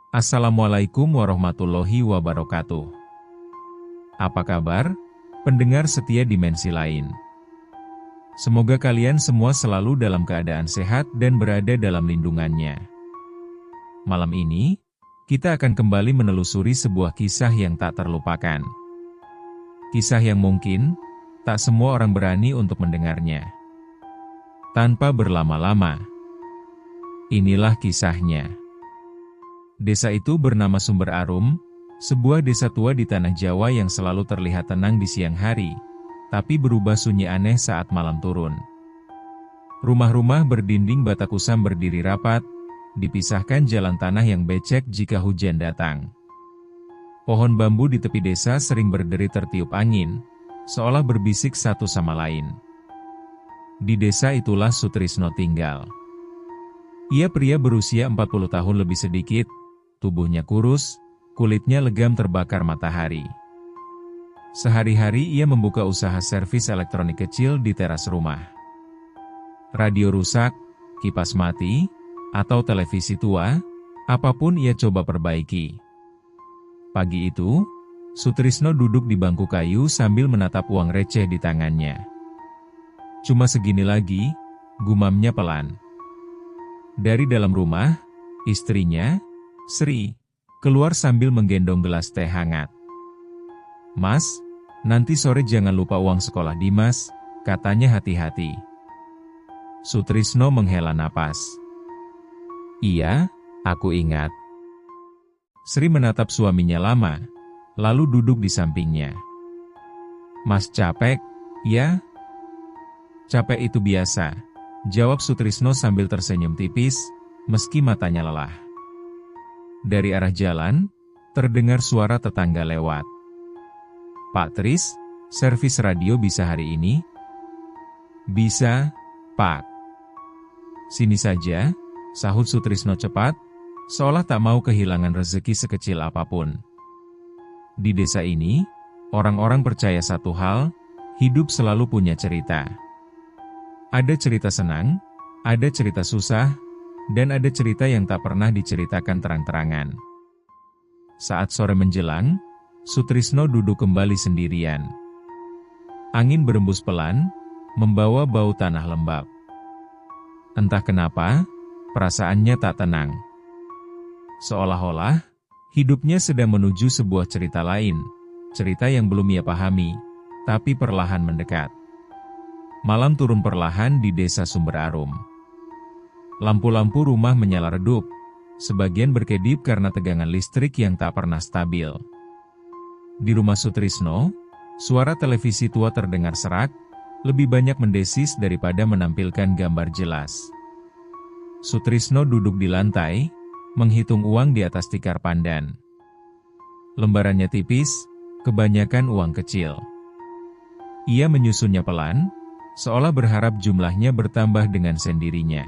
Assalamualaikum warahmatullahi wabarakatuh. Apa kabar, pendengar setia Dimensi Lain? Semoga kalian semua selalu dalam keadaan sehat dan berada dalam lindungannya. Malam ini, kita akan kembali menelusuri sebuah kisah yang tak terlupakan. Kisah yang mungkin, tak semua orang berani untuk mendengarnya. Tanpa berlama-lama, inilah kisahnya. Desa itu bernama Sumber Arum, sebuah desa tua di tanah Jawa yang selalu terlihat tenang di siang hari, tapi berubah sunyi aneh saat malam turun. Rumah-rumah berdinding bata kusam berdiri rapat, dipisahkan jalan tanah yang becek jika hujan datang. Pohon bambu di tepi desa sering berderi tertiup angin, seolah berbisik satu sama lain. Di desa itulah Sutrisno tinggal. Ia pria berusia 40 tahun lebih sedikit, tubuhnya kurus, kulitnya legam terbakar matahari. Sehari-hari ia membuka usaha servis elektronik kecil di teras rumah. Radio rusak, kipas mati, atau televisi tua, apapun ia coba perbaiki. Pagi itu, Sutrisno duduk di bangku kayu sambil menatap uang receh di tangannya. Cuma segini lagi, gumamnya pelan. Dari dalam rumah, istrinya, Sri, keluar sambil menggendong gelas teh hangat. "Mas, nanti sore jangan lupa uang sekolah Dimas," katanya hati-hati. Sutrisno menghela napas. "Iya, aku ingat." Sri menatap suaminya lama, lalu duduk di sampingnya. "Mas capek, ya?" "Capek itu biasa," jawab Sutrisno sambil tersenyum tipis, meski matanya lelah. Dari arah jalan, terdengar suara tetangga lewat. "Pak Tris, servis radio bisa hari ini?" "Bisa, Pak." "Sini saja," sahut Sutrisno cepat, seolah tak mau kehilangan rezeki sekecil apapun. Di desa ini, orang-orang percaya satu hal, hidup selalu punya cerita. Ada cerita senang, ada cerita susah, dan ada cerita yang tak pernah diceritakan terang-terangan. Saat sore menjelang, Sutrisno duduk kembali sendirian. Angin berembus pelan, membawa bau tanah lembab. Entah kenapa, perasaannya tak tenang. Seolah-olah, hidupnya sedang menuju sebuah cerita lain, cerita yang belum ia pahami, tapi perlahan mendekat. Malam turun perlahan di desa Sumber Arum. Lampu-lampu rumah menyala redup, sebagian berkedip karena tegangan listrik yang tak pernah stabil. Di rumah Sutrisno, suara televisi tua terdengar serak, lebih banyak mendesis daripada menampilkan gambar jelas. Sutrisno duduk di lantai, menghitung uang di atas tikar pandan. Lembarannya tipis, kebanyakan uang kecil. Ia menyusunnya pelan, seolah berharap jumlahnya bertambah dengan sendirinya.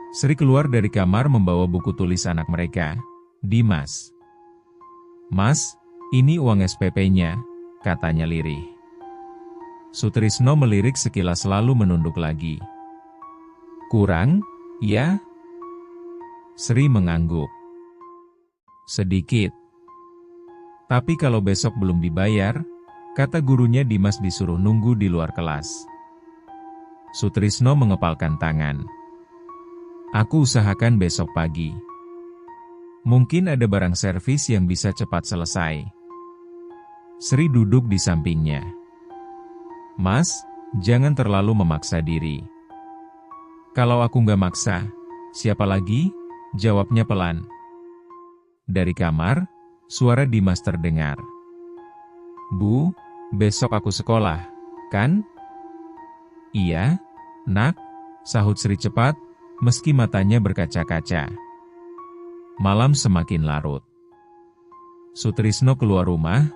Sri keluar dari kamar membawa buku tulis anak mereka, Dimas. "Mas, ini uang SPP-nya," katanya lirih. Sutrisno melirik sekilas lalu menunduk lagi. "Kurang, ya?" Sri mengangguk. "Sedikit. Tapi kalau besok belum dibayar," kata gurunya, Dimas disuruh nunggu di luar kelas. Sutrisno mengepalkan tangan. "Aku usahakan besok pagi. Mungkin ada barang servis yang bisa cepat selesai." Sri duduk di sampingnya. "Mas, jangan terlalu memaksa diri." "Kalau aku nggak maksa, siapa lagi?" jawabnya pelan. Dari kamar, suara Dimas terdengar. "Bu, besok aku sekolah, kan?" "Iya, Nak," sahut Sri cepat, meski matanya berkaca-kaca. Malam semakin larut. Sutrisno keluar rumah,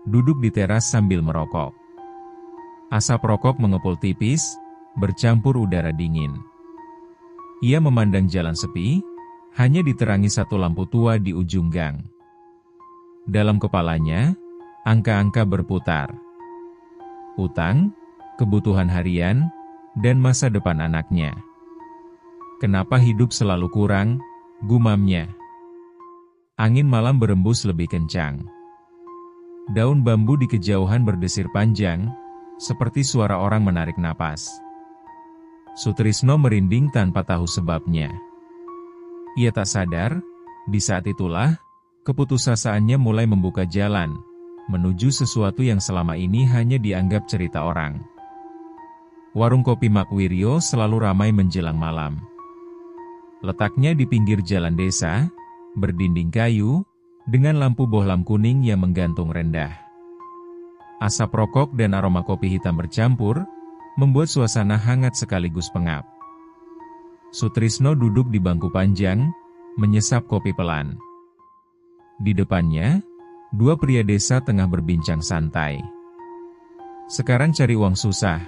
duduk di teras sambil merokok. Asap rokok mengepul tipis, bercampur udara dingin. Ia memandang jalan sepi, hanya diterangi satu lampu tua di ujung gang. Dalam kepalanya, angka-angka berputar. Utang, kebutuhan harian, dan masa depan anaknya. "Kenapa hidup selalu kurang?" gumamnya. Angin malam berembus lebih kencang. Daun bambu di kejauhan berdesir panjang, seperti suara orang menarik napas. Sutrisno merinding tanpa tahu sebabnya. Ia tak sadar, di saat itulah, keputusasanya mulai membuka jalan, menuju sesuatu yang selama ini hanya dianggap cerita orang. Warung kopi Mak Wiryo selalu ramai menjelang malam. Letaknya di pinggir jalan desa, berdinding kayu, dengan lampu bohlam kuning yang menggantung rendah. Asap rokok dan aroma kopi hitam bercampur, membuat suasana hangat sekaligus pengap. Sutrisno duduk di bangku panjang, menyesap kopi pelan. Di depannya, dua pria desa tengah berbincang santai. "Sekarang cari uang susah,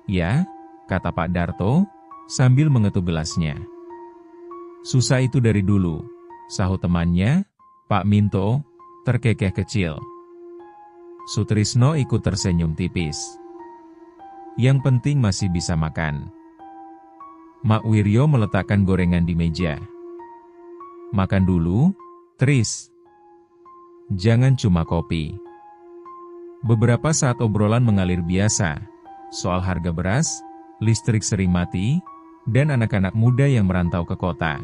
ya?" kata Pak Darto, sambil mengetuk gelasnya. "Susah itu dari dulu," sahut temannya, Pak Minto, terkekeh kecil. Sutrisno ikut tersenyum tipis. "Yang penting masih bisa makan." Mak Wiryo meletakkan gorengan di meja. "Makan dulu, Tris. Jangan cuma kopi." Beberapa saat obrolan mengalir biasa, soal harga beras, listrik sering mati, dan anak-anak muda yang merantau ke kota.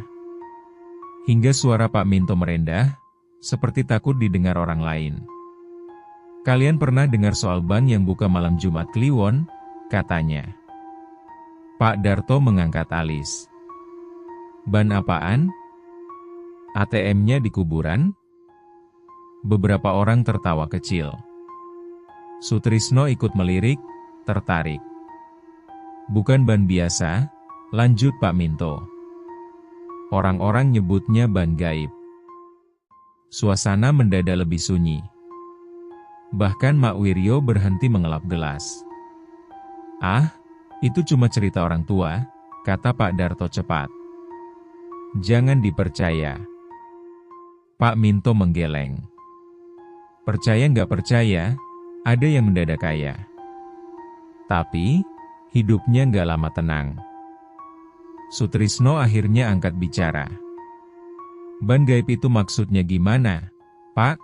Hingga suara Pak Minto merendah, seperti takut didengar orang lain. "Kalian pernah dengar soal bank yang buka malam Jumat Kliwon?" katanya. Pak Darto mengangkat alis. "Ban apaan? ATM-nya di kuburan?" Beberapa orang tertawa kecil. Sutrisno ikut melirik, tertarik. "Bukan ban biasa," lanjut Pak Minto. "Orang-orang nyebutnya ban gaib." Suasana mendadak lebih sunyi. Bahkan Mak Wiryo berhenti mengelap gelas. "Ah, itu cuma cerita orang tua," kata Pak Darto cepat. "Jangan dipercaya." Pak Minto menggeleng. "Percaya nggak percaya, ada yang mendadak kaya. Tapi, hidupnya nggak lama tenang." Sutrisno akhirnya angkat bicara. "Ban gaib itu maksudnya gimana, Pak?"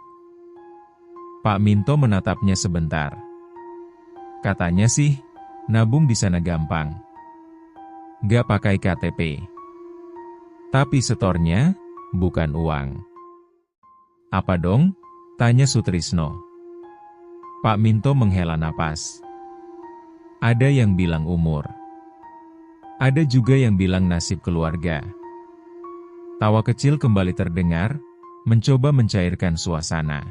Pak Minto menatapnya sebentar. "Katanya sih, nabung di sana gampang. Nggak pakai KTP. Tapi setornya, bukan uang." "Apa dong?" tanya Sutrisno. Pak Minto menghela napas. "Ada yang bilang umur. Ada juga yang bilang nasib keluarga." Tawa kecil kembali terdengar, mencoba mencairkan suasana.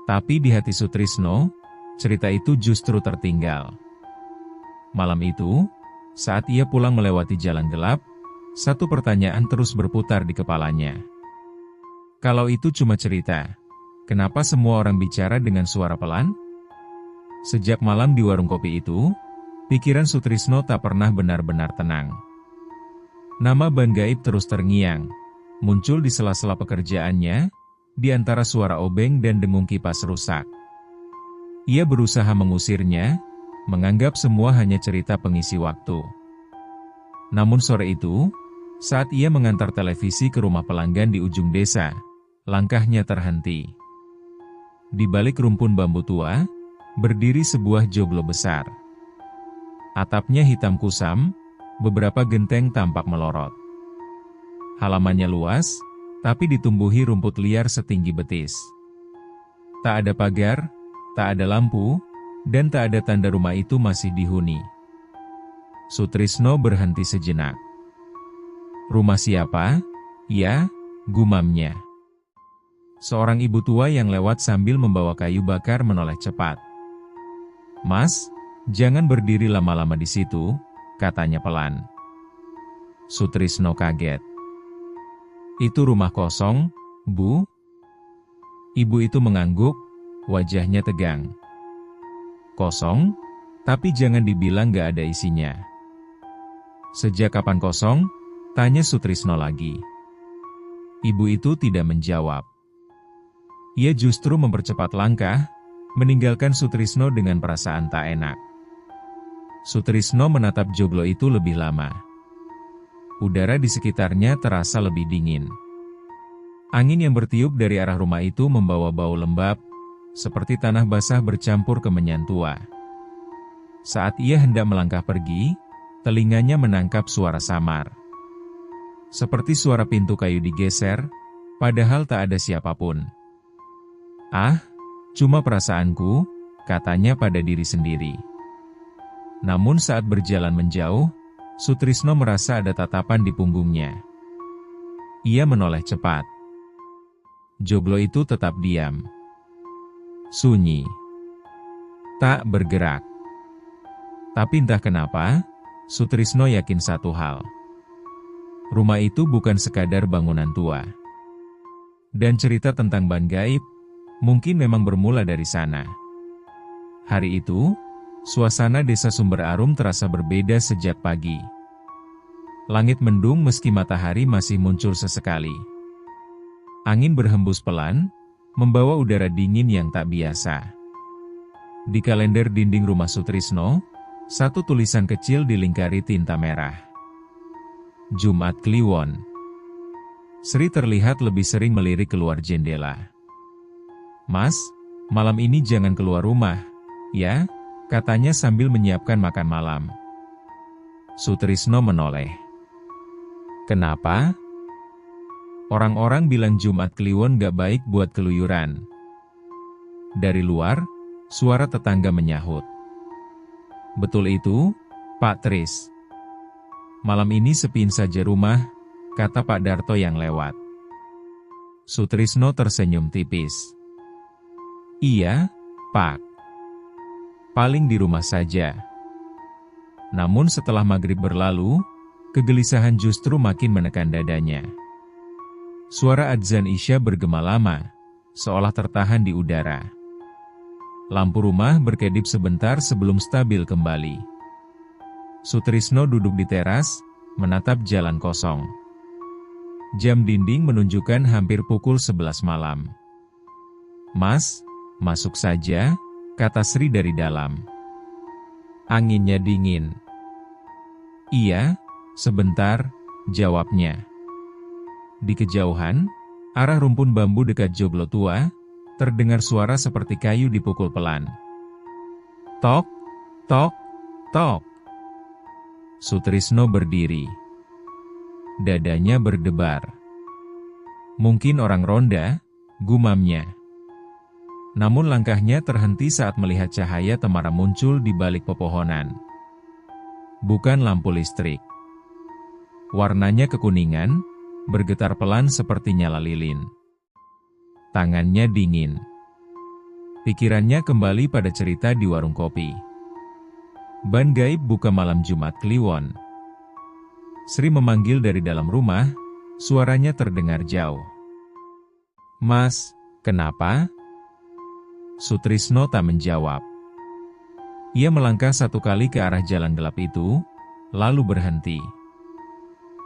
Tapi di hati Sutrisno, cerita itu justru tertinggal. Malam itu, saat ia pulang melewati jalan gelap, satu pertanyaan terus berputar di kepalanya. Kalau itu cuma cerita, kenapa semua orang bicara dengan suara pelan? Sejak malam di warung kopi itu, pikiran Sutrisno tak pernah benar-benar tenang. Nama ban gaib terus terngiang, muncul di sela-sela pekerjaannya, di antara suara obeng dan dengung kipas rusak. Ia berusaha mengusirnya, menganggap semua hanya cerita pengisi waktu. Namun sore itu, saat ia mengantar televisi ke rumah pelanggan di ujung desa, langkahnya terhenti. Di balik rumpun bambu tua, berdiri sebuah joglo besar. Atapnya hitam kusam, beberapa genteng tampak melorot. Halamannya luas, tapi ditumbuhi rumput liar setinggi betis. Tak ada pagar, tak ada lampu, dan tak ada tanda rumah itu masih dihuni. Sutrisno berhenti sejenak. "Rumah siapa?" "Ya," gumamnya. Seorang ibu tua yang lewat sambil membawa kayu bakar menoleh cepat. "Mas, jangan berdiri lama-lama di situ," katanya pelan. Sutrisno kaget. "Itu rumah kosong, Bu?" Ibu itu mengangguk, wajahnya tegang. "Kosong? Tapi jangan dibilang gak ada isinya." "Sejak kapan kosong?" tanya Sutrisno lagi. Ibu itu tidak menjawab. Ia justru mempercepat langkah, meninggalkan Sutrisno dengan perasaan tak enak. Sutrisno menatap joglo itu lebih lama. Udara di sekitarnya terasa lebih dingin. Angin yang bertiup dari arah rumah itu membawa bau lembab, seperti tanah basah bercampur kemenyan tua. Saat ia hendak melangkah pergi, telinganya menangkap suara samar. Seperti suara pintu kayu digeser, padahal tak ada siapapun. "Ah, cuma perasaanku," katanya pada diri sendiri. Namun saat berjalan menjauh, Sutrisno merasa ada tatapan di punggungnya. Ia menoleh cepat. Joglo itu tetap diam. Sunyi. Tak bergerak. Tapi entah kenapa, Sutrisno yakin satu hal. Rumah itu bukan sekadar bangunan tua. Dan cerita tentang ban gaib, mungkin memang bermula dari sana. Hari itu, suasana desa Sumber Arum terasa berbeda sejak pagi. Langit mendung meski matahari masih muncul sesekali. Angin berhembus pelan, membawa udara dingin yang tak biasa. Di kalender dinding rumah Sutrisno, satu tulisan kecil dilingkari tinta merah. Jumat Kliwon. Sri terlihat lebih sering melirik keluar jendela. "Mas, malam ini jangan keluar rumah, ya?" katanya sambil menyiapkan makan malam. Sutrisno menoleh. "Kenapa?" "Orang-orang bilang Jumat Kliwon gak baik buat keluyuran." Dari luar, suara tetangga menyahut. "Betul itu, Pak Tris. Malam ini sepiin saja rumah," kata Pak Darto yang lewat. Sutrisno tersenyum tipis. "Iya, Pak. Paling di rumah saja." Namun setelah maghrib berlalu, kegelisahan justru makin menekan dadanya. Suara adzan Isya bergema lama, seolah tertahan di udara. Lampu rumah berkedip sebentar sebelum stabil kembali. Sutrisno duduk di teras, menatap jalan kosong. Jam dinding menunjukkan hampir pukul 11 malam. "Mas, masuk saja," kata Sri dari dalam. "Anginnya dingin." "Iya, sebentar," jawabnya. Di kejauhan, arah rumpun bambu dekat joglo tua, terdengar suara seperti kayu dipukul pelan. Tok, tok, tok. Sutrisno berdiri. Dadanya berdebar. "Mungkin orang ronda," gumamnya. Namun langkahnya terhenti saat melihat cahaya temara muncul di balik pepohonan. Bukan lampu listrik. Warnanya kekuningan, bergetar pelan seperti nyala lilin. Tangannya dingin. Pikirannya kembali pada cerita di warung kopi. Ban gaib buka malam Jumat Kliwon. Sri memanggil dari dalam rumah, suaranya terdengar jauh. "Mas, kenapa?" Sutrisno tak menjawab. Ia melangkah satu kali ke arah jalan gelap itu, lalu berhenti.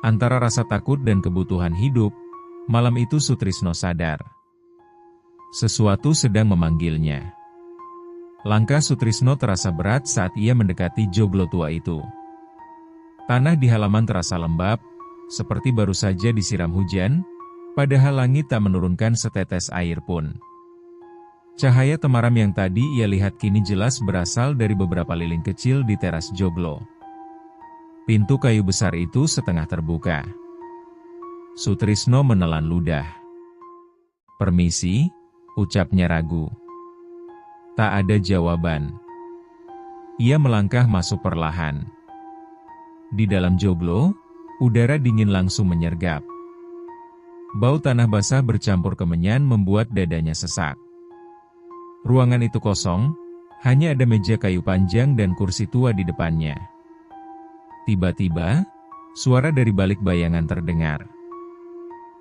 Antara rasa takut dan kebutuhan hidup, malam itu Sutrisno sadar. Sesuatu sedang memanggilnya. Langkah Sutrisno terasa berat saat ia mendekati joglo tua itu. Tanah di halaman terasa lembab, seperti baru saja disiram hujan, padahal langit tak menurunkan setetes air pun. Cahaya temaram yang tadi ia lihat kini jelas berasal dari beberapa lilin kecil di teras joglo. Pintu kayu besar itu setengah terbuka. Sutrisno menelan ludah. "Permisi," ucapnya ragu. Tak ada jawaban. Ia melangkah masuk perlahan. Di dalam joglo, udara dingin langsung menyergap. Bau tanah basah bercampur kemenyan membuat dadanya sesak. Ruangan itu kosong, hanya ada meja kayu panjang dan kursi tua di depannya. Tiba-tiba, suara dari balik bayangan terdengar.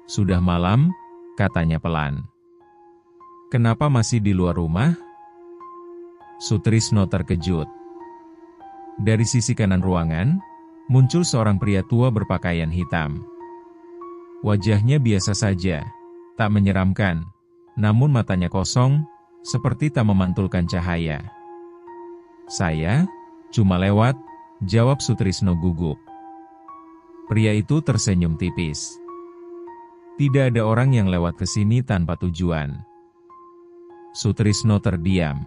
"Sudah malam," katanya pelan. "Kenapa masih di luar rumah?" Sutrisno terkejut. Dari sisi kanan ruangan, muncul seorang pria tua berpakaian hitam. Wajahnya biasa saja, tak menyeramkan, namun matanya kosong, seperti tak memantulkan cahaya. "Saya cuma lewat," jawab Sutrisno gugup. Pria itu tersenyum tipis. Tidak ada orang yang lewat ke sini tanpa tujuan. Sutrisno terdiam.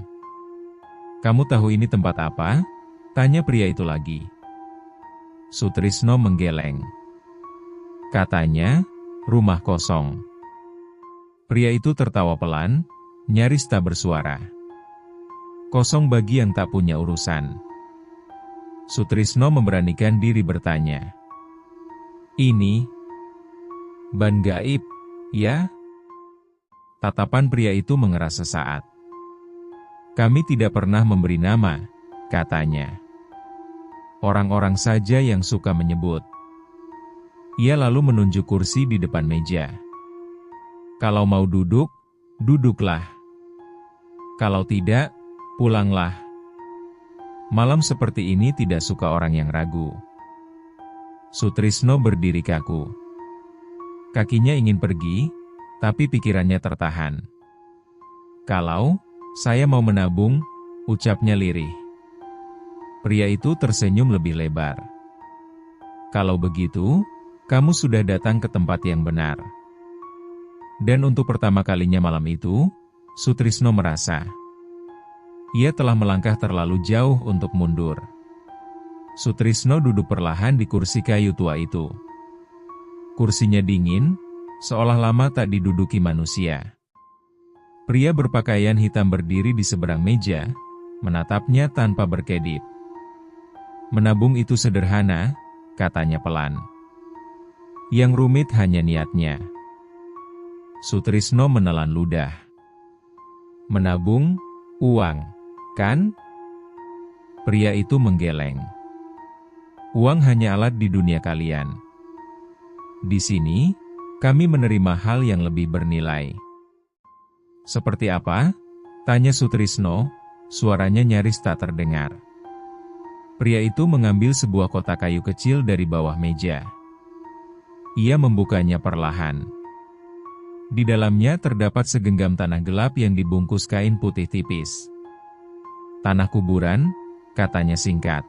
Kamu tahu ini tempat apa? Tanya pria itu lagi. Sutrisno menggeleng. Katanya, rumah kosong. Pria itu tertawa pelan, nyaris tak bersuara. Kosong bagi yang tak punya urusan. Sutrisno memberanikan diri bertanya. Ini ban gaib, ya? Tatapan pria itu mengeras sesaat. Kami tidak pernah memberi nama, katanya. Orang-orang saja yang suka menyebut. Ia lalu menunjuk kursi di depan meja. Kalau mau duduk, duduklah. Kalau tidak, pulanglah. Malam seperti ini tidak suka orang yang ragu. Sutrisno berdiri kaku. Kakinya ingin pergi, tapi pikirannya tertahan. Kalau saya mau menabung, ucapnya lirih. Pria itu tersenyum lebih lebar. Kalau begitu, kamu sudah datang ke tempat yang benar. Dan untuk pertama kalinya malam itu, Sutrisno merasa ia telah melangkah terlalu jauh untuk mundur. Sutrisno duduk perlahan di kursi kayu tua itu. Kursinya dingin, seolah lama tak diduduki manusia. Pria berpakaian hitam berdiri di seberang meja, menatapnya tanpa berkedip. Menabung itu sederhana, katanya pelan. Yang rumit hanya niatnya. Sutrisno menelan ludah. Menabung, uang, kan? Pria itu menggeleng. Uang hanya alat di dunia kalian. Di sini, kami menerima hal yang lebih bernilai. Seperti apa? Tanya Sutrisno, suaranya nyaris tak terdengar. Pria itu mengambil sebuah kotak kayu kecil dari bawah meja. Ia membukanya perlahan. Di dalamnya terdapat segenggam tanah gelap yang dibungkus kain putih tipis. Tanah kuburan, katanya singkat.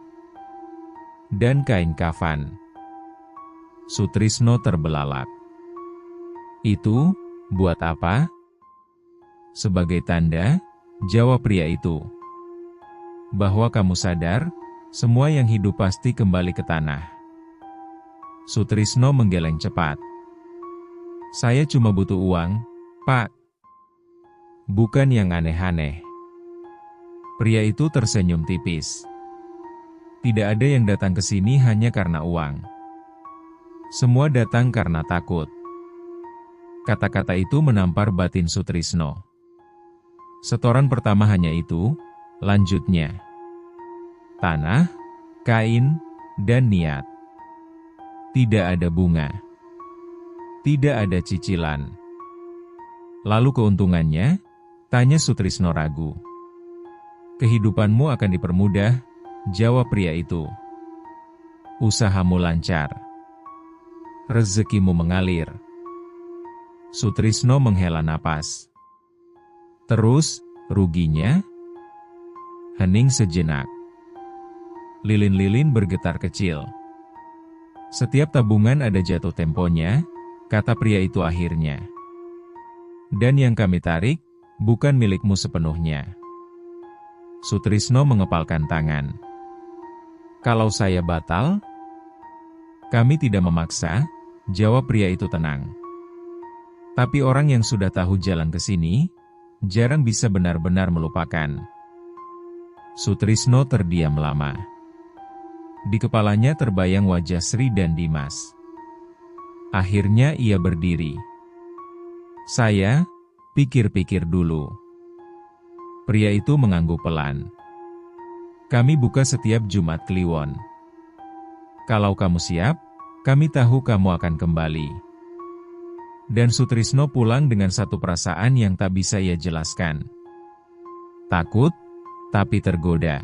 Dan kain kafan. Sutrisno terbelalak. Itu, buat apa? Sebagai tanda, jawab pria itu. Bahwa kamu sadar, semua yang hidup pasti kembali ke tanah. Sutrisno menggeleng cepat. Saya cuma butuh uang, Pak. Bukan yang aneh-aneh. Pria itu tersenyum tipis. Tidak ada yang datang ke sini hanya karena uang. Semua datang karena takut. Kata-kata itu menampar batin Sutrisno. Setoran pertama hanya itu, lanjutnya. Tanah, kain, dan niat. Tidak ada bunga. Tidak ada cicilan. Lalu keuntungannya? Tanya Sutrisno ragu. Kehidupanmu akan dipermudah, jawab pria itu. Usahamu lancar. Rezekimu mengalir. Sutrisno menghela napas. Terus, ruginya? Hening sejenak. Lilin-lilin bergetar kecil. Setiap tabungan ada jatuh temponya, kata pria itu akhirnya. Dan yang kami tarik, bukan milikmu sepenuhnya. Sutrisno mengepalkan tangan. Kalau saya batal? Kami tidak memaksa, jawab pria itu tenang. Tapi orang yang sudah tahu jalan ke sini, jarang bisa benar-benar melupakan. Sutrisno terdiam lama. Di kepalanya terbayang wajah Sri dan Dimas. Akhirnya ia berdiri. Saya, pikir-pikir dulu. Pria itu mengangguk pelan. Kami buka setiap Jumat Kliwon. Kalau kamu siap, kami tahu kamu akan kembali. Dan Sutrisno pulang dengan satu perasaan yang tak bisa ia jelaskan. Takut, tapi tergoda.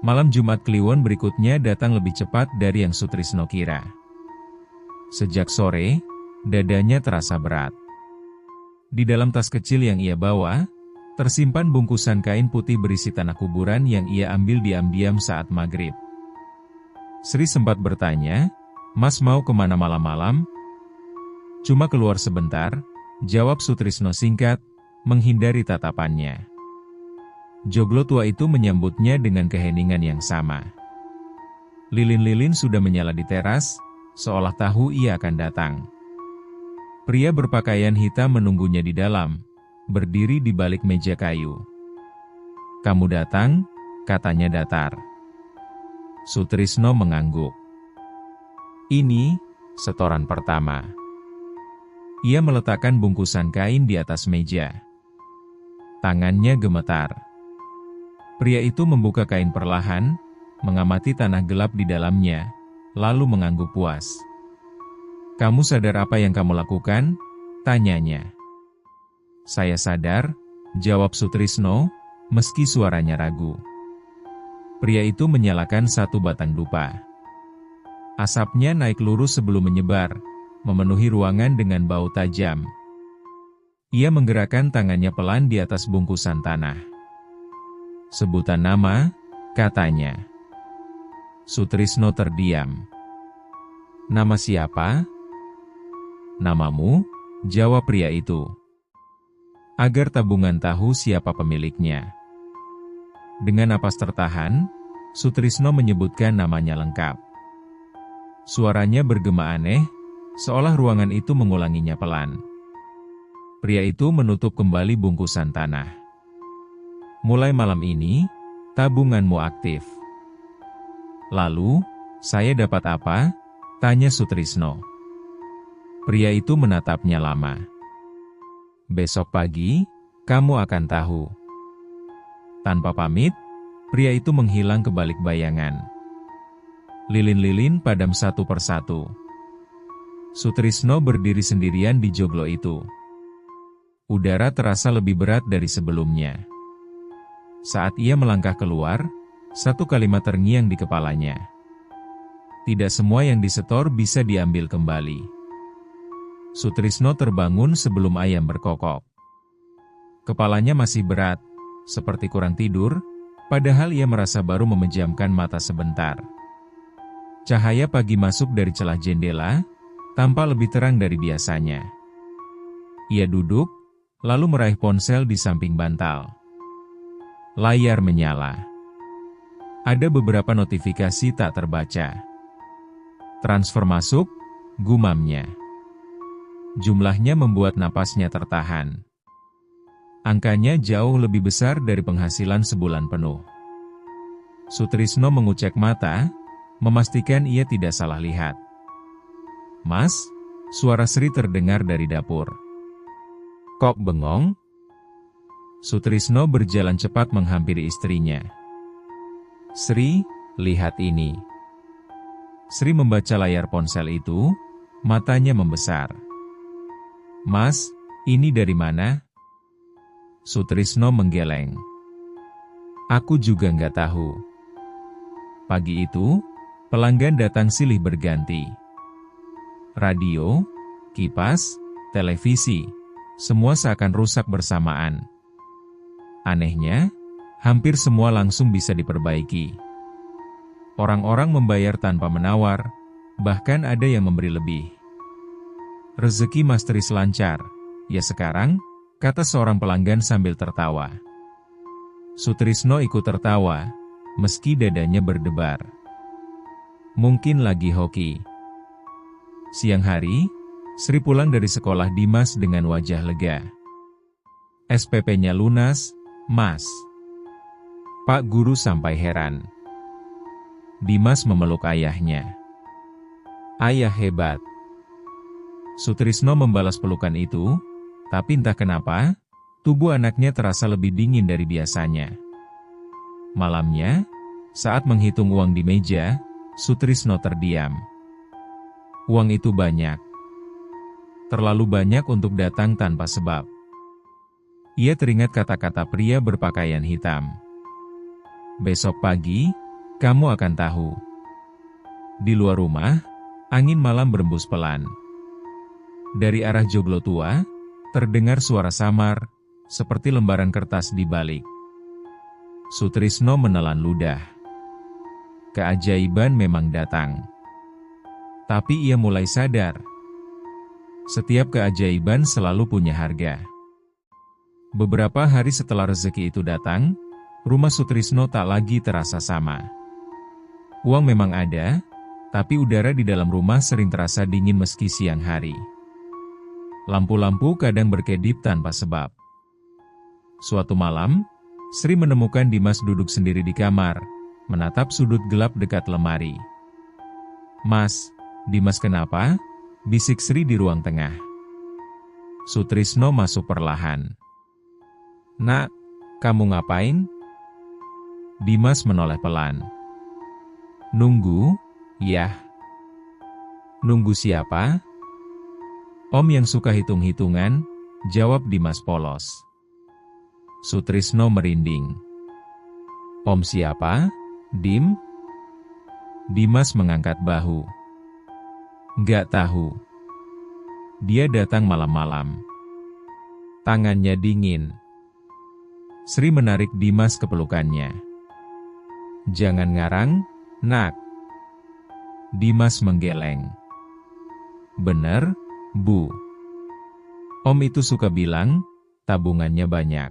Malam Jumat Kliwon berikutnya datang lebih cepat dari yang Sutrisno kira. Sejak sore, dadanya terasa berat. Di dalam tas kecil yang ia bawa, tersimpan bungkusan kain putih berisi tanah kuburan yang ia ambil diam-diam saat maghrib. Sri sempat bertanya, Mas mau kemana malam-malam? Cuma keluar sebentar, jawab Sutrisno singkat, menghindari tatapannya. Joglo tua itu menyambutnya dengan keheningan yang sama. Lilin-lilin sudah menyala di teras, seolah tahu ia akan datang. Pria berpakaian hitam menunggunya di dalam, berdiri di balik meja kayu. "Kamu datang?" katanya datar. Sutrisno mengangguk. "Ini setoran pertama." Ia meletakkan bungkusan kain di atas meja. Tangannya gemetar. Pria itu membuka kain perlahan, mengamati tanah gelap di dalamnya, lalu mengangguk puas. "Kamu sadar apa yang kamu lakukan?" tanyanya. "Saya sadar," jawab Sutrisno, meski suaranya ragu. Pria itu menyalakan satu batang dupa. Asapnya naik lurus sebelum menyebar, memenuhi ruangan dengan bau tajam. Ia menggerakkan tangannya pelan di atas bungkusan tanah. "Sebutan nama," katanya. Sutrisno terdiam. "Nama siapa?" "Namamu," jawab pria itu. Agar tabungan tahu siapa pemiliknya. Dengan napas tertahan, Sutrisno menyebutkan namanya lengkap. Suaranya bergema aneh, seolah ruangan itu mengulanginya pelan. Pria itu menutup kembali bungkusan tanah. "Mulai malam ini, tabunganmu aktif." "Lalu, saya dapat apa?" tanya Sutrisno. Pria itu menatapnya lama. "Besok pagi, kamu akan tahu." Tanpa pamit, pria itu menghilang ke balik bayangan. Lilin-lilin padam satu persatu. Sutrisno berdiri sendirian di joglo itu. Udara terasa lebih berat dari sebelumnya. Saat ia melangkah keluar, satu kalimat terngiang di kepalanya. Tidak semua yang disetor bisa diambil kembali. Sutrisno terbangun sebelum ayam berkokok. Kepalanya masih berat, seperti kurang tidur, padahal ia merasa baru memejamkan mata sebentar. Cahaya pagi masuk dari celah jendela, tampak lebih terang dari biasanya. Ia duduk, lalu meraih ponsel di samping bantal. Layar menyala. Ada beberapa notifikasi tak terbaca. Transfer masuk, gumamnya. Jumlahnya membuat napasnya tertahan. Angkanya jauh lebih besar dari penghasilan sebulan penuh. Sutrisno mengucek mata, memastikan ia tidak salah lihat. "Mas," suara Sri terdengar dari dapur. "Kok bengong?" Sutrisno berjalan cepat menghampiri istrinya. "Sri, lihat ini." Sri membaca layar ponsel itu, matanya membesar. "Mas, ini dari mana?" Sutrisno menggeleng. "Aku juga nggak tahu." Pagi itu, pelanggan datang silih berganti. Radio, kipas, televisi, semua seakan rusak bersamaan. Anehnya, hampir semua langsung bisa diperbaiki. Orang-orang membayar tanpa menawar, bahkan ada yang memberi lebih. "Rezeki Mas Tris lancar, ya sekarang?" kata seorang pelanggan sambil tertawa. Sutrisno ikut tertawa, meski dadanya berdebar. Mungkin lagi hoki. Siang hari, Sri pulang dari sekolah Dimas dengan wajah lega. "SPP-nya lunas, Mas." Pak Guru sampai heran. Dimas memeluk ayahnya. "Ayah hebat." Sutrisno membalas pelukan itu, tapi entah kenapa, tubuh anaknya terasa lebih dingin dari biasanya. Malamnya, saat menghitung uang di meja, Sutrisno terdiam. Uang itu banyak. Terlalu banyak untuk datang tanpa sebab. Ia teringat kata-kata pria berpakaian hitam. "Besok pagi, kamu akan tahu." Di luar rumah, angin malam berembus pelan. Dari arah joglo tua, terdengar suara samar, seperti lembaran kertas dibalik. Sutrisno menelan ludah. Keajaiban memang datang. Tapi ia mulai sadar. Setiap keajaiban selalu punya harga. Beberapa hari setelah rezeki itu datang, rumah Sutrisno tak lagi terasa sama. Uang memang ada, tapi udara di dalam rumah sering terasa dingin meski siang hari. Lampu-lampu kadang berkedip tanpa sebab. Suatu malam, Sri menemukan Dimas duduk sendiri di kamar, menatap sudut gelap dekat lemari. "Mas, Dimas kenapa?" bisik Sri di ruang tengah. Sutrisno masuk perlahan. "Nak, kamu ngapain?" Dimas menoleh pelan. "Nunggu, yah." "Nunggu siapa?" "Om yang suka hitung-hitungan," jawab Dimas polos. Sutrisno merinding. "Om siapa, Dim?" Dimas mengangkat bahu. "Nggak tahu. Dia datang malam-malam. Tangannya dingin." Sri menarik Dimas ke pelukannya. "Jangan ngarang, Nak." Dimas menggeleng. "Bener, Bu. Om itu suka bilang, tabungannya banyak."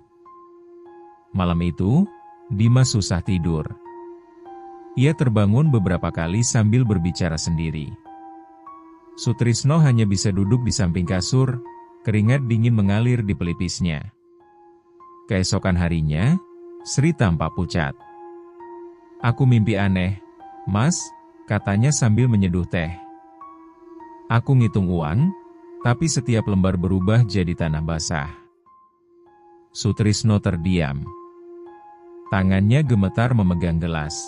Malam itu, Dimas susah tidur. Ia terbangun beberapa kali sambil berbicara sendiri. Sutrisno hanya bisa duduk di samping kasur, keringat dingin mengalir di pelipisnya. Keesokan harinya, Sri tampak pucat. "Aku mimpi aneh, Mas," katanya sambil menyeduh teh. "Aku ngitung uang, tapi setiap lembar berubah jadi tanah basah." Sutrisno terdiam. Tangannya gemetar memegang gelas.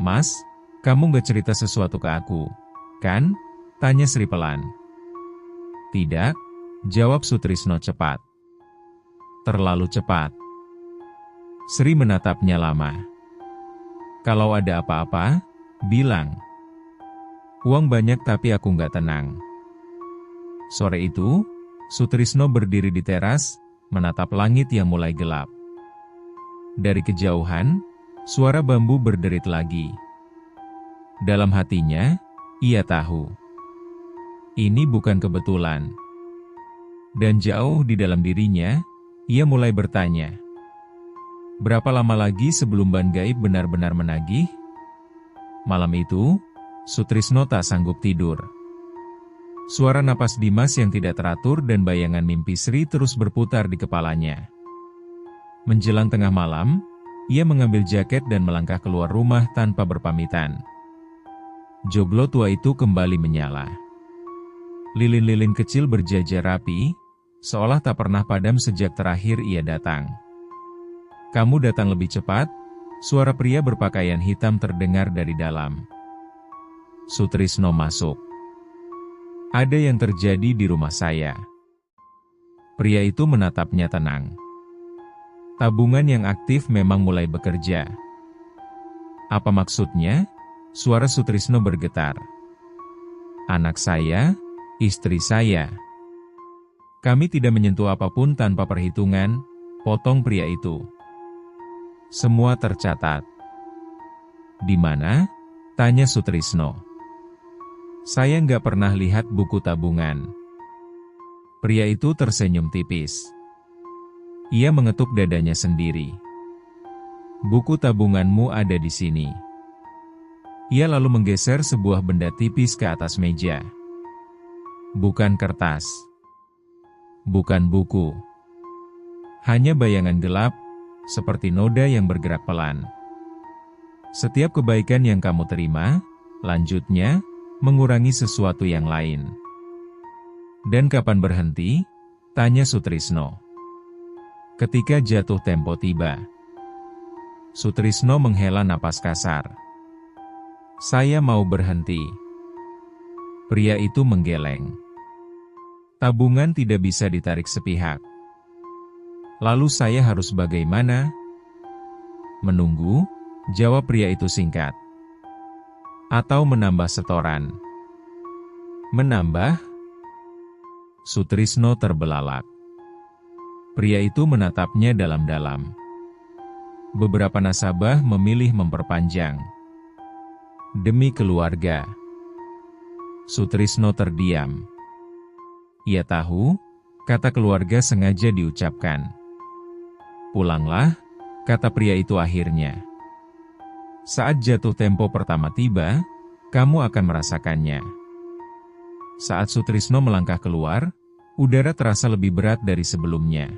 "Mas, kamu gak cerita sesuatu ke aku, kan?" tanya Sri pelan. "Tidak," jawab Sutrisno cepat. "Terlalu cepat." Sri menatapnya lama. "Kalau ada apa-apa, bilang." "Uang banyak tapi aku nggak tenang." Sore itu, Sutrisno berdiri di teras, menatap langit yang mulai gelap. Dari kejauhan, suara bambu berderit lagi. Dalam hatinya, ia tahu. Ini bukan kebetulan. Dan jauh di dalam dirinya, ia mulai bertanya. Berapa lama lagi sebelum ban gaib benar-benar menagih? Malam itu, Sutrisno tak sanggup tidur. Suara napas Dimas yang tidak teratur dan bayangan mimpi Sri terus berputar di kepalanya. Menjelang tengah malam, ia mengambil jaket dan melangkah keluar rumah tanpa berpamitan. Joglo tua itu kembali menyala. Lilin-lilin kecil berjajar rapi, seolah tak pernah padam sejak terakhir ia datang. "Kamu datang lebih cepat," suara pria berpakaian hitam terdengar dari dalam. Sutrisno masuk. "Ada yang terjadi di rumah saya." Pria itu menatapnya tenang. "Tabungan yang aktif memang mulai bekerja." "Apa maksudnya?" Suara Sutrisno bergetar. "Anak saya, istri saya. Kami tidak menyentuh apapun tanpa perhitungan," potong pria itu. "Semua tercatat." "Di mana?" tanya Sutrisno. "Saya nggak pernah lihat buku tabungan." Pria itu tersenyum tipis. Ia mengetuk dadanya sendiri. "Buku tabunganmu ada di sini." Ia lalu menggeser sebuah benda tipis ke atas meja. Bukan kertas. Bukan buku. Hanya bayangan gelap, seperti noda yang bergerak pelan. "Setiap kebaikan yang kamu terima, lanjutnya, mengurangi sesuatu yang lain." "Dan kapan berhenti?" tanya Sutrisno. "Ketika jatuh tempo tiba." Sutrisno menghela napas kasar. "Saya mau berhenti." Pria itu menggeleng. "Tabungan tidak bisa ditarik sepihak." "Lalu saya harus bagaimana?" "Menunggu," jawab pria itu singkat. "Atau menambah setoran." "Menambah?" Sutrisno terbelalak. Pria itu menatapnya dalam-dalam. Beberapa nasabah memilih memperpanjang. Demi keluarga. Sutrisno terdiam. Ia tahu, kata keluarga sengaja diucapkan. Pulanglah, kata pria itu akhirnya. Saat jatuh tempo pertama tiba, kamu akan merasakannya. Saat Sutrisno melangkah keluar, udara terasa lebih berat dari sebelumnya.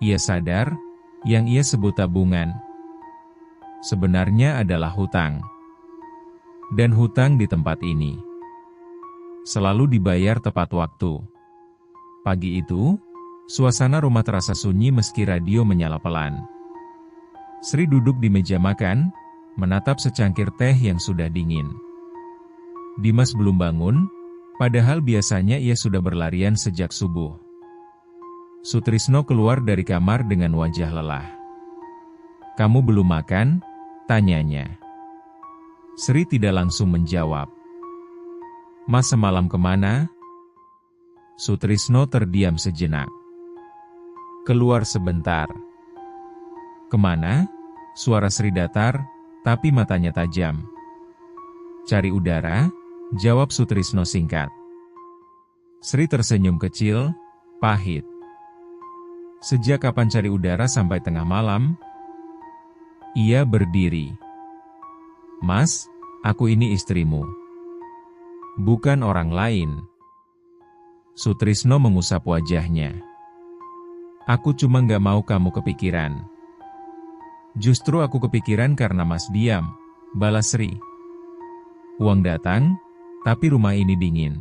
Ia sadar, yang ia sebut tabungan, sebenarnya adalah hutang. Dan hutang di tempat ini selalu dibayar tepat waktu. Pagi itu, suasana rumah terasa sunyi meski radio menyala pelan. Sri duduk di meja makan, menatap secangkir teh yang sudah dingin. Dimas belum bangun, padahal biasanya ia sudah berlarian sejak subuh. Sutrisno keluar dari kamar dengan wajah lelah. Kamu belum makan? Tanyanya. Sri tidak langsung menjawab. Mas semalam kemana? Sutrisno terdiam sejenak. Keluar sebentar. Kemana? Suara Sri datar, tapi matanya tajam. Cari udara, jawab Sutrisno singkat. Sri tersenyum kecil, pahit. Sejak kapan cari udara sampai tengah malam? Ia berdiri. Mas, aku ini istrimu. Bukan orang lain. Sutrisno mengusap wajahnya. Aku cuma gak mau kamu kepikiran. Justru aku kepikiran karena Mas diam, balas Sri. Uang datang, tapi rumah ini dingin.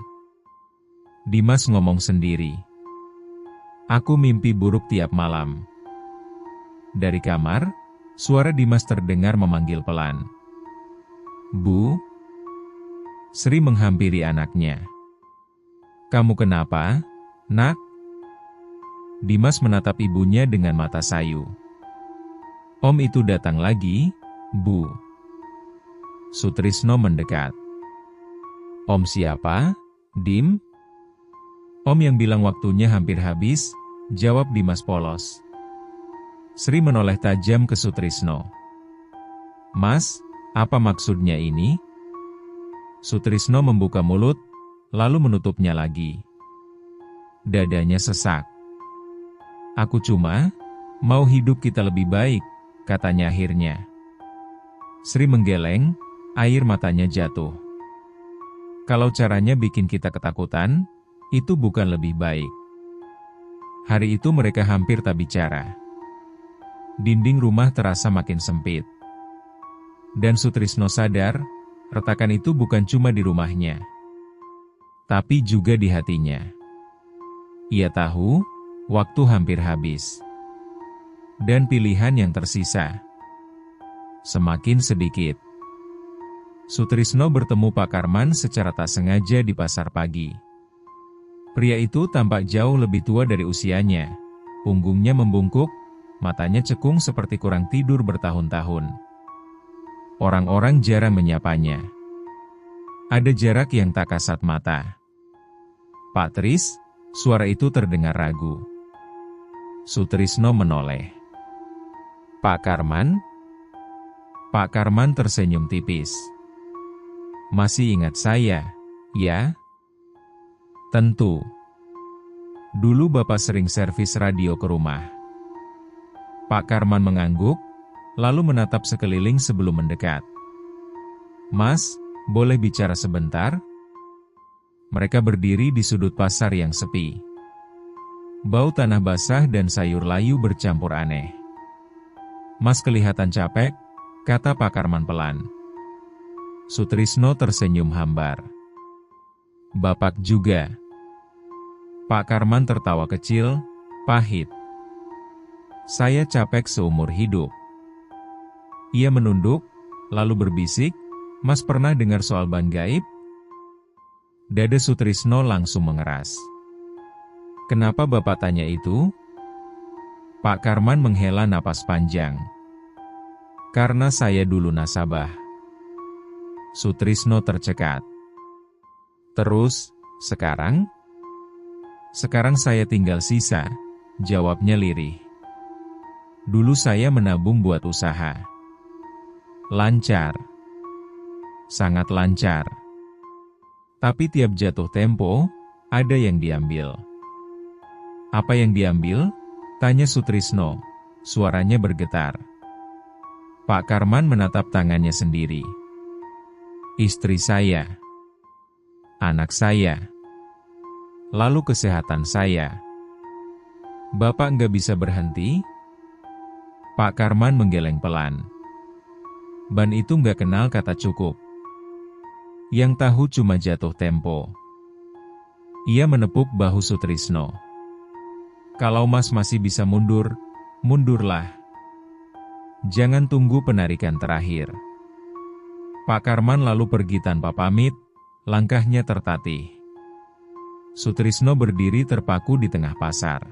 Dimas ngomong sendiri. Aku mimpi buruk tiap malam. Dari kamar, suara Dimas terdengar memanggil pelan. Bu? Sri menghampiri anaknya. Kamu kenapa, nak? Dimas menatap ibunya dengan mata sayu. Om itu datang lagi, Bu. Sutrisno mendekat. Om siapa, Dim? Om yang bilang waktunya hampir habis, jawab Dimas polos. Sri menoleh tajam ke Sutrisno. Mas, apa maksudnya ini? Sutrisno membuka mulut, lalu menutupnya lagi. Dadanya sesak. Aku cuma mau hidup kita lebih baik, katanya akhirnya. Sri menggeleng, air matanya jatuh. Kalau caranya bikin kita ketakutan, itu bukan lebih baik. Hari itu mereka hampir tak bicara. Dinding rumah terasa makin sempit. Dan Sutrisno sadar, retakan itu bukan cuma di rumahnya, tapi juga di hatinya. Ia tahu, waktu hampir habis. Dan pilihan yang tersisa semakin sedikit. Sutrisno bertemu Pak Karman secara tak sengaja di pasar pagi. Pria itu tampak jauh lebih tua dari usianya. Punggungnya membungkuk, matanya cekung seperti kurang tidur bertahun-tahun. Orang-orang jarang menyapanya. Ada jarak yang tak kasat mata. Pak Tris, suara itu terdengar ragu. Sutrisno menoleh. Pak Karman? Pak Karman tersenyum tipis. Masih ingat saya, ya? Tentu. Dulu Bapak sering servis radio ke rumah. Pak Karman mengangguk, lalu menatap sekeliling sebelum mendekat. Mas, boleh bicara sebentar? Mereka berdiri di sudut pasar yang sepi. Bau tanah basah dan sayur layu bercampur aneh. Mas kelihatan capek, kata Pak Karman pelan. Sutrisno tersenyum hambar. Bapak juga. Pak Karman tertawa kecil, pahit. Saya capek seumur hidup. Ia menunduk, lalu berbisik, Mas pernah dengar soal ban gaib? Dada Sutrisno langsung mengeras. Kenapa Bapak tanya itu? Pak Karman menghela napas panjang. Karena saya dulu nasabah. Sutrisno tercekat. Terus, sekarang? Sekarang saya tinggal sisa, jawabnya lirih. Dulu saya menabung buat usaha. Lancar. Sangat lancar. Tapi tiap jatuh tempo, Ada yang diambil. Apa yang diambil? Tanya Sutrisno, suaranya bergetar. Pak Karman menatap tangannya sendiri. Istri saya. Anak saya. Lalu kesehatan saya. Bapak nggak bisa berhenti? Pak Karman menggeleng pelan. Ban itu nggak kenal kata cukup. Yang tahu cuma jatuh tempo. Ia menepuk bahu Sutrisno. Kalau Mas masih bisa mundur, mundurlah. Jangan tunggu penarikan terakhir. Pak Karman lalu pergi tanpa pamit, langkahnya tertatih. Sutrisno berdiri terpaku di tengah pasar.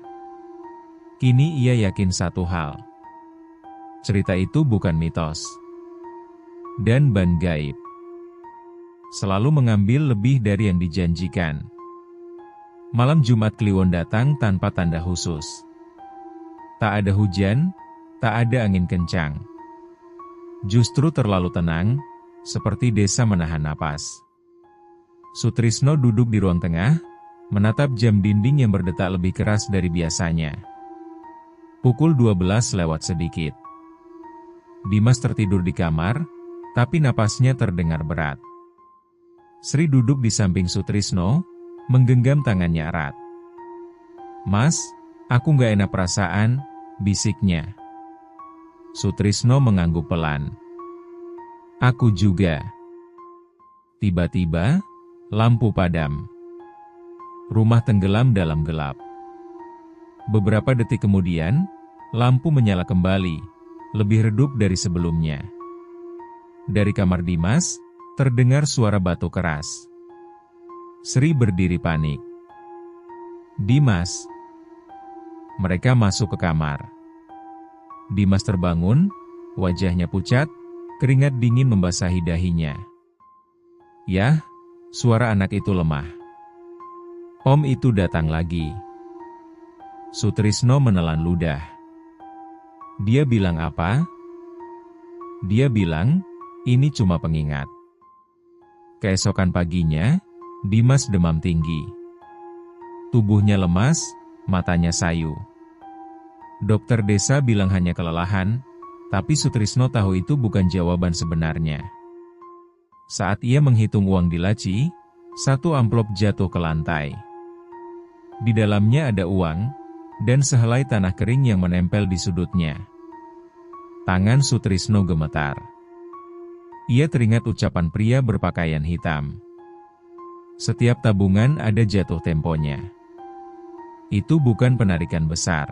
Kini ia yakin satu hal. Cerita itu bukan mitos. Dan ban gaib selalu mengambil lebih dari yang dijanjikan. Malam Jumat Kliwon datang tanpa tanda khusus. Tak ada hujan, tak ada angin kencang. Justru terlalu tenang, seperti desa menahan napas. Sutrisno duduk di ruang tengah, menatap jam dinding yang berdetak lebih keras dari biasanya. Pukul 12 lewat sedikit. Dimas tertidur di kamar, tapi napasnya terdengar berat. Sri duduk di samping Sutrisno, menggenggam tangannya erat. Mas, aku nggak enak perasaan, bisiknya. Sutrisno mengangguk pelan. Aku juga. Tiba-tiba, lampu padam. Rumah tenggelam dalam gelap. Beberapa detik kemudian, lampu menyala kembali, lebih redup dari sebelumnya. Dari kamar Dimas, terdengar suara batu keras. Sri berdiri panik. Dimas. Mereka masuk ke kamar. Dimas terbangun, wajahnya pucat, keringat dingin membasahi dahinya. Yah, suara anak itu lemah. Om itu datang lagi. Sutrisno menelan ludah. Dia bilang apa? Dia bilang, ini cuma pengingat. Keesokan paginya, Dimas demam tinggi. Tubuhnya lemas, matanya sayu. Dokter desa bilang hanya kelelahan, tapi Sutrisno tahu itu bukan jawaban sebenarnya. Saat ia menghitung uang di laci, satu amplop jatuh ke lantai. Di dalamnya ada uang, dan sehelai tanah kering yang menempel di sudutnya. Tangan Sutrisno gemetar. Ia teringat ucapan pria berpakaian hitam. Setiap tabungan ada jatuh temponya. Itu bukan penarikan besar.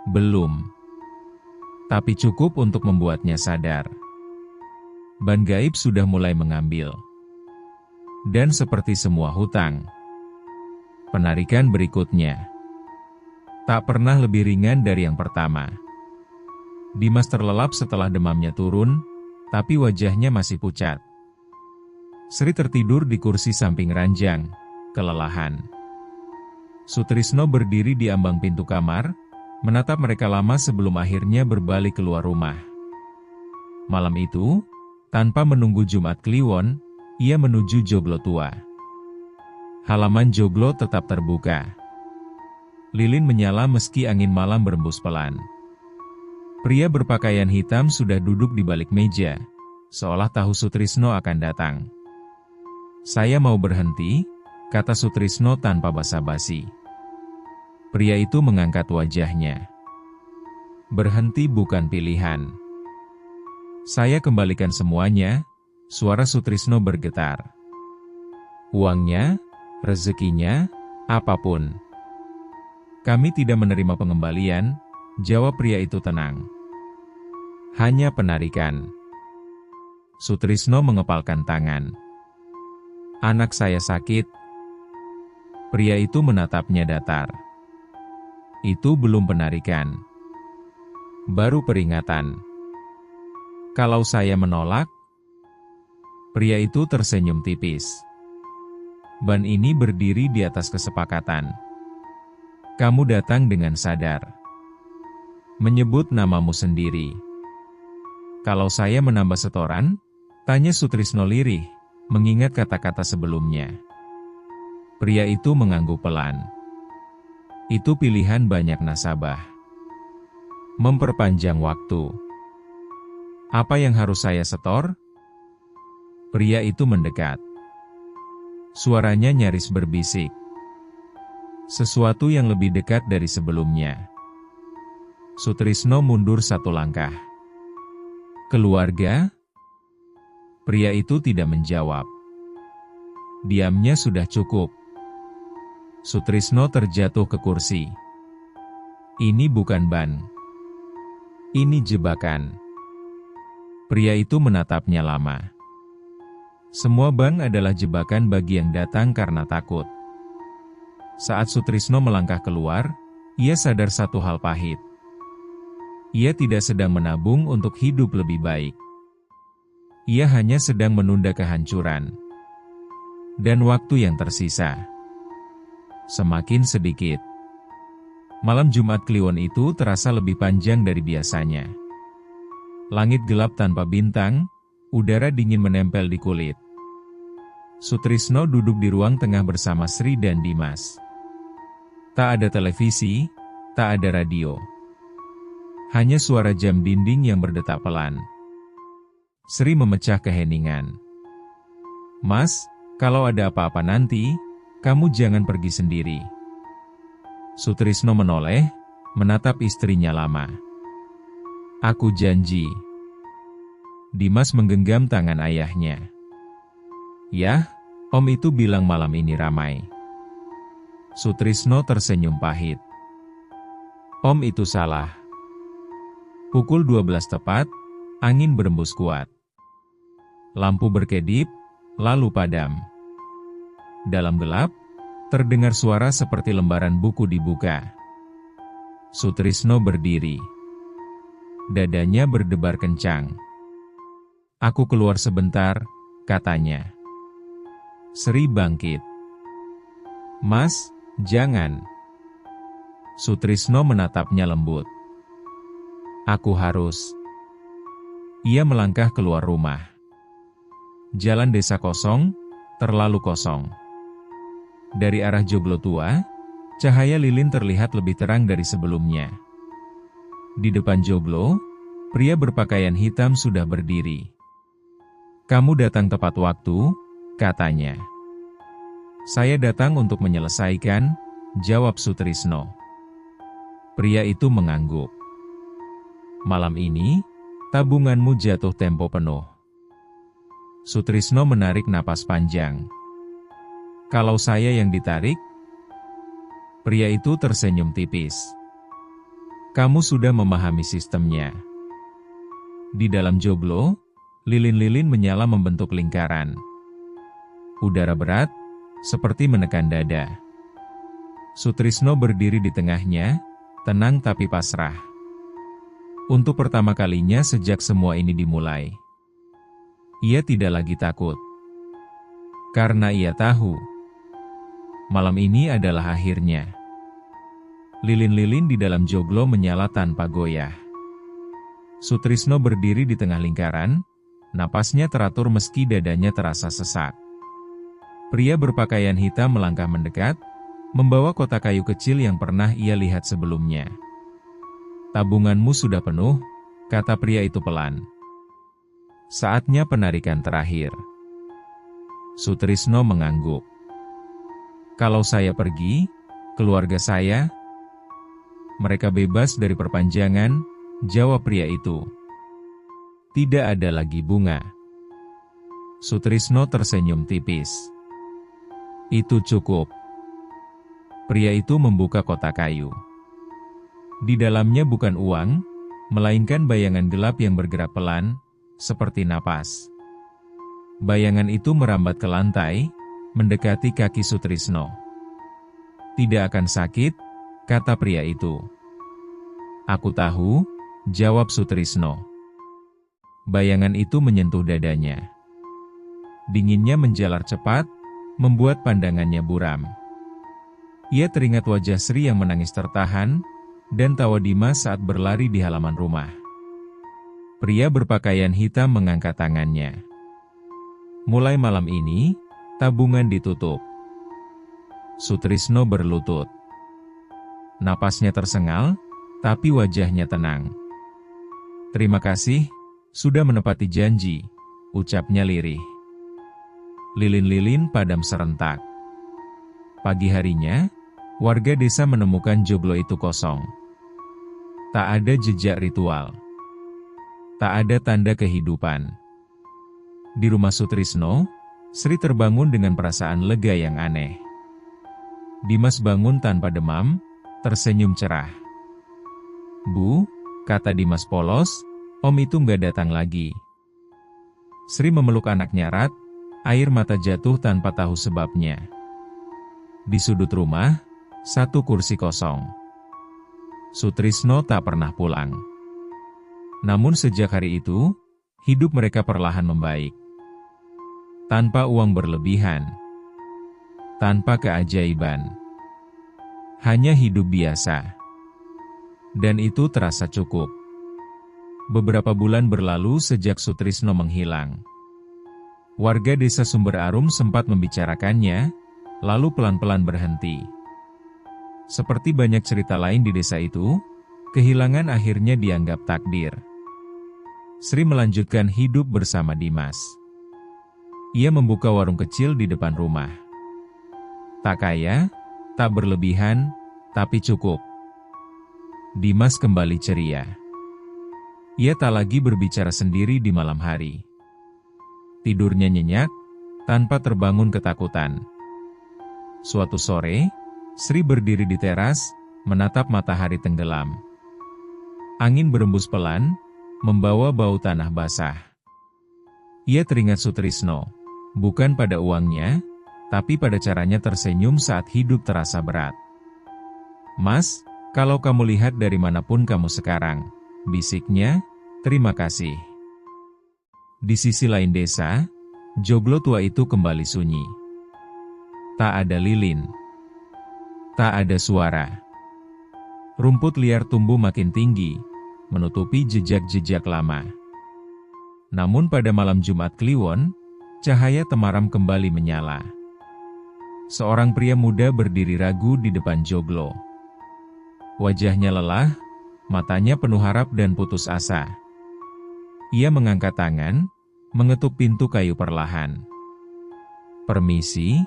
Belum. Tapi cukup untuk membuatnya sadar. Ban gaib sudah mulai mengambil. Dan seperti semua hutang, penarikan berikutnya tak pernah lebih ringan dari yang pertama. Dimas terlelap setelah demamnya turun, tapi wajahnya masih pucat. Sri tertidur di kursi samping ranjang, kelelahan. Sutrisno berdiri di ambang pintu kamar, menatap mereka lama sebelum akhirnya berbalik keluar rumah. Malam itu, tanpa menunggu Jumat Kliwon, ia menuju joglo tua. Halaman joglo tetap terbuka. Lilin menyala meski angin malam berembus pelan. Pria berpakaian hitam sudah duduk di balik meja, seolah tahu Sutrisno akan datang. Saya mau berhenti, kata Sutrisno tanpa basa-basi. Pria itu mengangkat wajahnya. Berhenti bukan pilihan. Saya kembalikan semuanya, suara Sutrisno bergetar. Uangnya, rezekinya, apapun. Kami tidak menerima pengembalian, jawab pria itu tenang. Hanya penarikan. Sutrisno mengepalkan tangan. Anak saya sakit. Pria itu menatapnya datar. Itu belum penarikan. Baru peringatan. Kalau saya menolak? Pria itu tersenyum tipis. Ban ini berdiri di atas kesepakatan. Kamu datang dengan sadar. Menyebut namamu sendiri. Kalau saya menambah setoran? Tanya Sutrisno lirih, mengingat kata-kata sebelumnya. Pria itu mengangguk pelan. Itu pilihan banyak nasabah. Memperpanjang waktu. Apa yang harus saya setor? Pria itu mendekat. Suaranya nyaris berbisik. Sesuatu yang lebih dekat dari sebelumnya. Sutrisno mundur satu langkah. Keluarga? Pria itu tidak menjawab. Diamnya sudah cukup. Sutrisno terjatuh ke kursi. Ini bukan ban. Ini jebakan. Pria itu menatapnya lama. Semua bank adalah jebakan bagi yang datang karena takut. Saat Sutrisno melangkah keluar, ia sadar satu hal pahit. Ia tidak sedang menabung untuk hidup lebih baik. Ia hanya sedang menunda kehancuran. Dan waktu yang tersisa semakin sedikit. Malam Jumat Kliwon itu terasa lebih panjang dari biasanya. Langit gelap tanpa bintang, udara dingin menempel di kulit. Sutrisno duduk di ruang tengah bersama Sri dan Dimas. Tak ada televisi, tak ada radio. Hanya suara jam dinding yang berdetak pelan. Sri memecah keheningan. Mas, kalau ada apa-apa nanti, kamu jangan pergi sendiri. Sutrisno menoleh, menatap istrinya lama. Aku janji. Dimas menggenggam tangan ayahnya. Yah, Om itu bilang malam ini ramai. Sutrisno tersenyum pahit. Om itu salah. Pukul 12 tepat, angin berembus kuat. Lampu berkedip, lalu padam. Dalam gelap, terdengar suara seperti lembaran buku dibuka. Sutrisno berdiri. Dadanya berdebar kencang. Aku keluar sebentar, katanya. Sri bangkit. Mas, jangan. Sutrisno menatapnya lembut. Aku harus. Ia melangkah keluar rumah. Jalan desa kosong, terlalu kosong. Dari arah joglo tua, cahaya lilin terlihat lebih terang dari sebelumnya. Di depan joglo, pria berpakaian hitam sudah berdiri. Kamu datang tepat waktu, katanya. Saya datang untuk menyelesaikan, jawab Sutrisno. Pria itu mengangguk. Malam ini, tabunganmu jatuh tempo penuh. Sutrisno menarik napas panjang. Kalau saya yang ditarik? Pria itu tersenyum tipis. Kamu sudah memahami sistemnya. Di dalam joglo, lilin-lilin menyala membentuk lingkaran. Udara berat, seperti menekan dada. Sutrisno berdiri di tengahnya, tenang tapi pasrah. Untuk pertama kalinya sejak semua ini dimulai. Ia tidak lagi takut. Karena ia tahu, malam ini adalah akhirnya. Lilin-lilin di dalam joglo menyala tanpa goyah. Sutrisno berdiri di tengah lingkaran, napasnya teratur meski dadanya terasa sesak. Pria berpakaian hitam melangkah mendekat, membawa kotak kayu kecil yang pernah ia lihat sebelumnya. Tabunganmu sudah penuh, kata pria itu pelan. Saatnya penarikan terakhir. Sutrisno mengangguk. Kalau saya pergi, keluarga saya, mereka bebas dari perpanjangan, jawab pria itu. Tidak ada lagi bunga. Sutrisno tersenyum tipis. Itu cukup. Pria itu membuka kotak kayu. Di dalamnya bukan uang, melainkan bayangan gelap yang bergerak pelan, seperti napas. Bayangan itu merambat ke lantai, mendekati kaki Sutrisno. Tidak akan sakit, kata pria itu. Aku tahu, jawab Sutrisno. Bayangan itu menyentuh dadanya. Dinginnya menjalar cepat, membuat pandangannya buram. Ia teringat wajah Sri yang menangis tertahan, dan tawa Dimas saat berlari di halaman rumah. Pria berpakaian hitam mengangkat tangannya. Mulai malam ini, tabungan ditutup. Sutrisno berlutut. Napasnya tersengal, tapi wajahnya tenang. "Terima kasih, sudah menepati janji," ucapnya lirih. Lilin-lilin padam serentak. Pagi harinya, warga desa menemukan joglo itu kosong. Tak ada jejak ritual. Tak ada tanda kehidupan. Di rumah Sutrisno, Sri terbangun dengan perasaan lega yang aneh. Dimas bangun tanpa demam, tersenyum cerah. "Bu," kata Dimas polos, "Om itu nggak datang lagi." Sri memeluk anaknya erat, air mata jatuh tanpa tahu sebabnya. Di sudut rumah, satu kursi kosong. Sutrisno tak pernah pulang. Namun sejak hari itu, hidup mereka perlahan membaik. Tanpa uang berlebihan. Tanpa keajaiban. Hanya hidup biasa. Dan itu terasa cukup. Beberapa bulan berlalu sejak Sutrisno menghilang. Warga desa Sumber Arum sempat membicarakannya, lalu pelan-pelan berhenti. Seperti banyak cerita lain di desa itu, kehilangan akhirnya dianggap takdir. Sri melanjutkan hidup bersama Dimas. Ia membuka warung kecil di depan rumah. Tak kaya, tak berlebihan, tapi cukup. Dimas kembali ceria. Ia tak lagi berbicara sendiri di malam hari. Tidurnya nyenyak, tanpa terbangun ketakutan. Suatu sore, Sri berdiri di teras, menatap matahari tenggelam. Angin berembus pelan, membawa bau tanah basah. Ia teringat Sutrisno, bukan pada uangnya, tapi pada caranya tersenyum saat hidup terasa berat. "Mas, kalau kamu lihat dari manapun kamu sekarang," bisiknya, "terima kasih." Di sisi lain desa, joglo tua itu kembali sunyi. Tak ada lilin. Tak ada suara. Rumput liar tumbuh makin tinggi, menutupi jejak-jejak lama. Namun pada malam Jumat Kliwon, cahaya temaram kembali menyala. Seorang pria muda berdiri ragu di depan joglo. Wajahnya lelah, matanya penuh harap dan putus asa. Ia mengangkat tangan, mengetuk pintu kayu perlahan. "Permisi."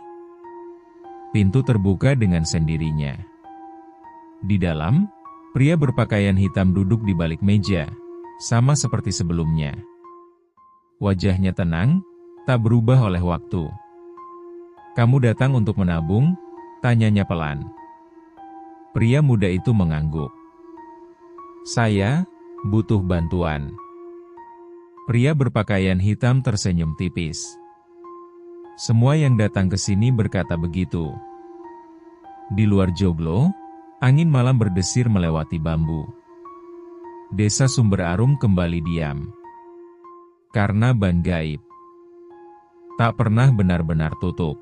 Pintu terbuka dengan sendirinya. Di dalam, pria berpakaian hitam duduk di balik meja, sama seperti sebelumnya. Wajahnya tenang, tak berubah oleh waktu. "Kamu datang untuk menabung?" tanyanya pelan. Pria muda itu mengangguk. "Saya butuh bantuan." Pria berpakaian hitam tersenyum tipis. Semua yang datang ke sini berkata begitu. Di luar joglo, angin malam berdesir melewati bambu. Desa Sumber Arum kembali diam. Karena ban gaib tak pernah benar-benar tutup.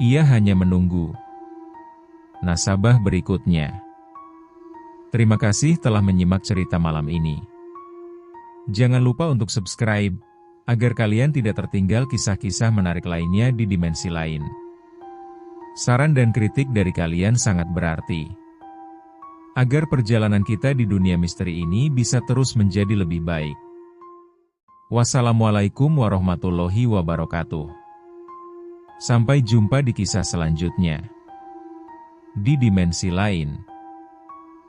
Ia hanya menunggu nasabah berikutnya. Terima kasih telah menyimak cerita malam ini. Jangan lupa untuk subscribe, agar kalian tidak tertinggal kisah-kisah menarik lainnya di dimensi lain. Saran dan kritik dari kalian sangat berarti. Agar perjalanan kita di dunia misteri ini bisa terus menjadi lebih baik. Wassalamualaikum warahmatullahi wabarakatuh. Sampai jumpa di kisah selanjutnya. Di dimensi lain.